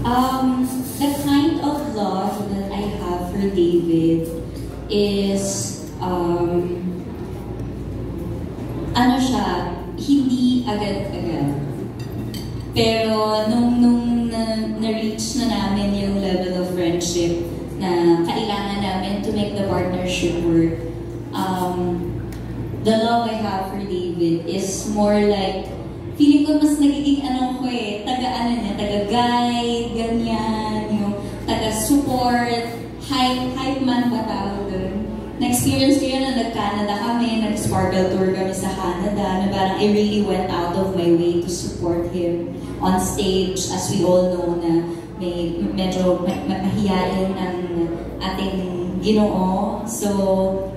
The kind of love that I have for David is, ano siya, hindi agad-agad. Pero nung na-reach na namin yung level of friendship na kailangan namin to make the partnership work, the love I have for David is more like, feeling ko mas nagiging taga-guide, ganyan, yung taga-support, hype man ba tawag dun. Na-experience ko yun na nag-Canada kami, nag-Sparkle Tour kami sa Canada, na parang I really went out of my way to support him on stage, as we all know na medyo mahihayin ng ating Ginoo. So,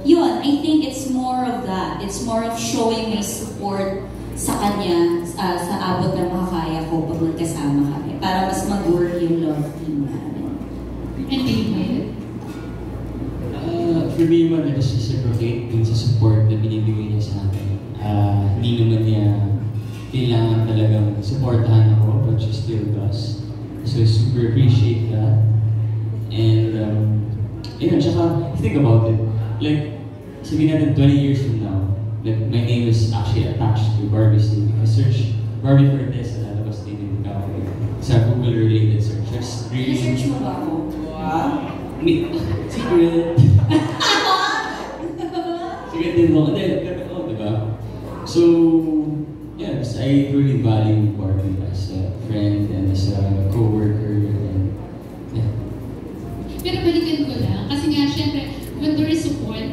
yun, I think it's more of that. It's more of showing my support sa kanya, sa abot ng makakaya ko pag magkasama kami, para mas mag-work yung love team namin. And David? For me naman, I just reciprocate dun sa support na binibigay niya sa akin. Hindi naman niya kailangan talagang supportahan ako, but she still does. So I super appreciate that. And, tsaka, think about it. Like, sabihin natin 20 years from now, like, my name is actually attached to Barbie's name. I search Barbie Fortes sa lalabas din yung Google. Sa Google-related search. That's really... Research mo ba ako? Wow! Secret! Secret din mo. Diba? So, yes, I really value Barbie as a friend and as a co-worker. Pero balikan ko lang, kasi nga, syempre, when there is support,